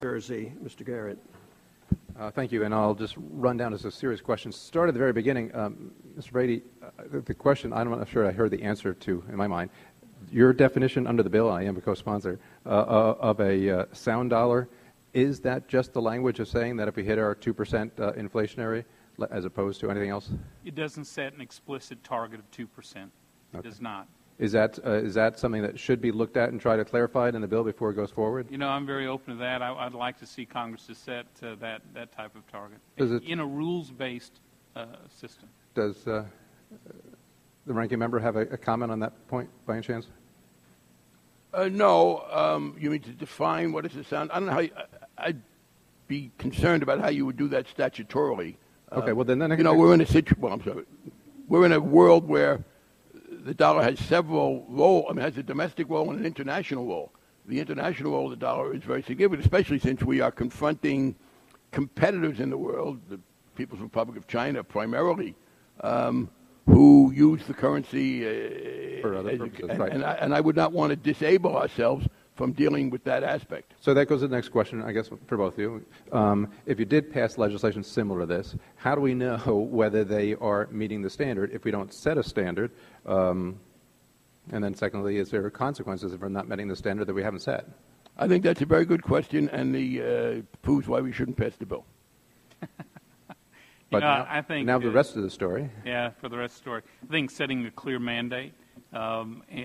Jersey. Mr. Garrett. Thank you, and I'll just run down as a series of questions. Start at the very beginning. Mr. Brady, the question, I'm not sure I heard the answer to, in my mind. Your definition under the bill, I am a co-sponsor, of a sound dollar, is that just the language of saying that if we hit our 2% inflationary, as opposed to anything else? It doesn't set an explicit target of 2%. It does not. Is that something that should be looked at and try to clarify it in the bill before it goes forward? You know, I'm very open to that. I'd like to see Congress to set that type of target in a rules-based system. Does the ranking member have a comment on that point, by any chance? No. You mean to define what is a sound? I don't know how. I'd be concerned about how you would do that statutorily. Okay. Well, then we're in a situation. Well, I'm sorry. We're in a world where the dollar has several roles. I mean, it has a domestic role and an international role. The international role of the dollar is very significant, especially since we are confronting competitors in the world, the People's Republic of China primarily, who use the currency for other purposes. Right. And I would not want to disable ourselves from dealing with that aspect. So that goes to the next question, I guess, for both of you. If you did pass legislation similar to this, how do we know whether they are meeting the standard if we don't set a standard? And then secondly, is there consequences if we're not meeting the standard that we haven't set? I think that's a very good question, and proves why we shouldn't pass the bill. But I think now the rest of the story. Yeah, for the rest of the story. I think setting a clear mandate,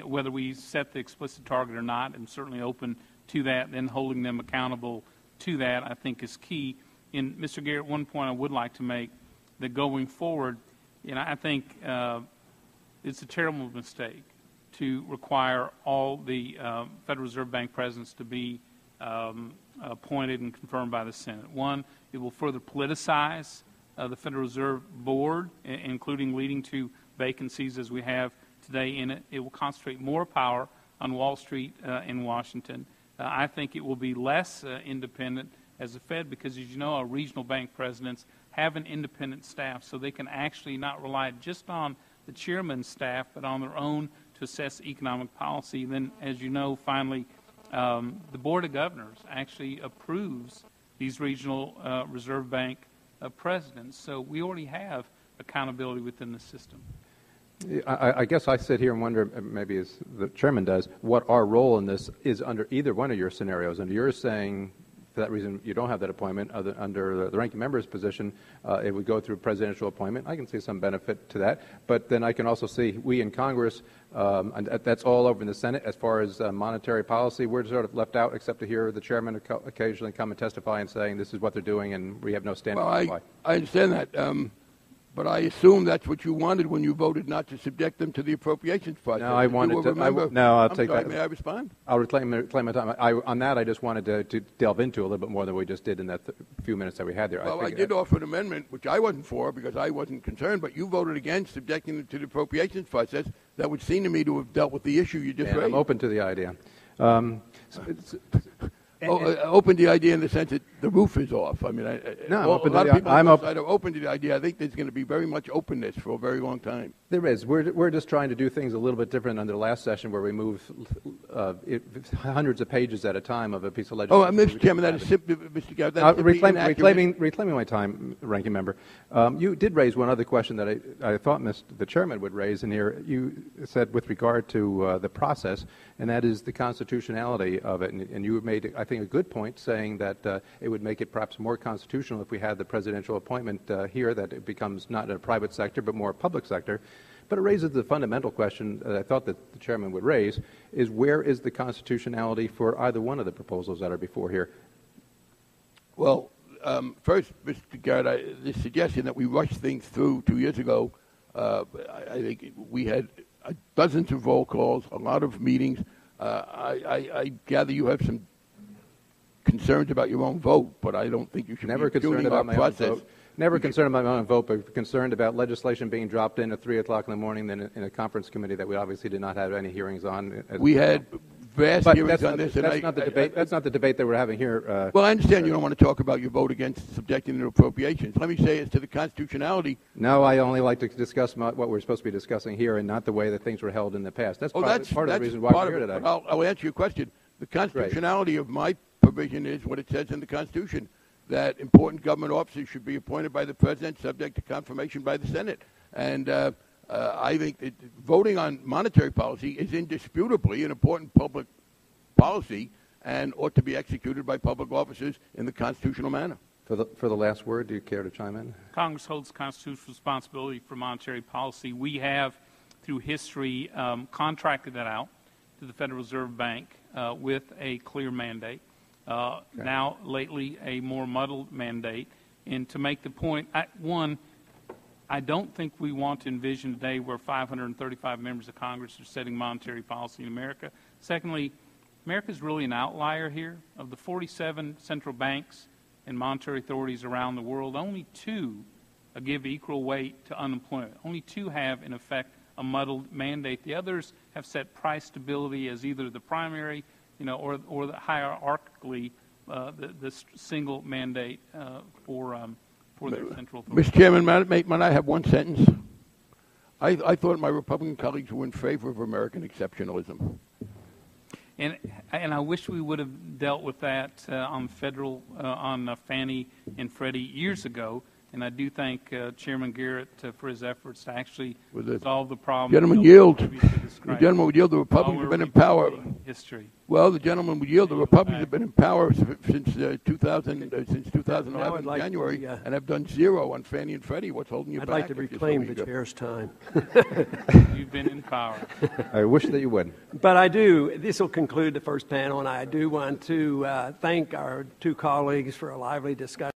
whether we set the explicit target or not, I'm certainly open to that, then holding them accountable to that, I think is key. And Mr. Garrett, one point I would like to make, that going forward, I think it's a terrible mistake to require all the Federal Reserve Bank presidents to be appointed and confirmed by the Senate. One, it will further politicize the Federal Reserve Board, including leading to vacancies as we have today in it. It will concentrate more power on Wall Street in Washington. I think it will be less independent as the Fed because, as you know, our regional bank presidents have an independent staff, so they can actually not rely just on the chairman's staff, but on their own to assess economic policy. Then, as you know, finally, the Board of Governors actually approves these regional Reserve Bank presidents. So we already have accountability within the system. I guess I sit here and wonder, maybe as the chairman does, what our role in this is under either one of your scenarios. And you're saying, for that reason, you don't have that appointment. Under the ranking member's position, it would go through presidential appointment. I can see some benefit to that. But then I can also see we in Congress, and that's all over in the Senate, as far as monetary policy, we're sort of left out except to hear the chairman occasionally come and testify and saying this is what they're doing and we have no standing. Well, I understand that. But I assume that's what you wanted when you voted not to subject them to the appropriations process. No, I wanted to. I'll take that. May I respond? I'll reclaim my time. On that, I just wanted to delve into a little bit more than we just did in that few minutes that we had there. Well, I did offer an amendment, which I wasn't for because I wasn't concerned, but you voted against subjecting them to the appropriations process. That would seem to me to have dealt with the issue you just raised. I'm open to the idea. Open to the idea in the sense that the roof is off. I mean, I'm open to the idea. I think there's going to be very much openness for a very long time. There is. We're just trying to do things a little bit different under the last session where we move hundreds of pages at a time of a piece of legislation. Oh, Mr. Chairman, that is simply, Mr. Garrett, reclaiming my time, Ranking Member. You did raise one other question that I thought the Chairman would raise in here. You said with regard to the process, and that is the constitutionality of it. And you made, I think, a good point saying that it would make it perhaps more constitutional if we had the presidential appointment here, that it becomes not in a private sector but more a public sector. But it raises the fundamental question that I thought that the Chairman would raise, is where is the constitutionality for either one of the proposals that are before here? Well, first, Mr. Garrett, the suggestion that we rushed things through 2 years ago, I think we had dozens of roll calls, a lot of meetings. I gather you have some concerns about your own vote, but I don't think you should Never be concerned about my process. own vote. Never concerned about my own vote, but concerned about legislation being dropped in at 3 o'clock in the morning then in a conference committee that we obviously did not have any hearings on. We had vast hearings on this. That's not the debate. That's not the debate that we're having here. Well, I understand you don't want to talk about your vote against subjecting to appropriations. Let me say as to the constitutionality. No, I only like to discuss what we're supposed to be discussing here and not the way that things were held in the past. That's part of the reason why we're here today. I'll answer your question. The constitutionality of my provision is what it says in the Constitution, that important government officers should be appointed by the President, subject to confirmation by the Senate. And I think that voting on monetary policy is indisputably an important public policy and ought to be executed by public officers in the constitutional manner. For the last word, do you care to chime in? Congress holds constitutional responsibility for monetary policy. We have, through history, contracted that out to the Federal Reserve Bank with a clear mandate. Okay. Now, lately, a more muddled mandate. And to make the point, I don't think we want to envision a day where 535 members of Congress are setting monetary policy in America. Secondly, America is really an outlier here. Of the 47 central banks and monetary authorities around the world, only 2 give equal weight to unemployment. Only 2 have, in effect, a muddled mandate. The others have set price stability as either the primary, or the hierarchically the single mandate for their central authority. Mr. Chairman, might I have one sentence? I thought my Republican colleagues were in favor of American exceptionalism. And I wish we would have dealt with that on federal, on Fannie and Freddie years ago. And I do thank Chairman Garrett for his efforts to actually solve the problem. Gentlemen yield. The gentleman would yield. The Republicans have been in power. History. Well, the gentleman would yield. The Republicans have been in power since 2011 January, and have done 0 on Fannie and Freddie. What's holding you back? I'd like to reclaim the chair's time. You've been in power. I wish that you would. But I do. This will conclude the first panel, and I do want to thank our 2 colleagues for a lively discussion.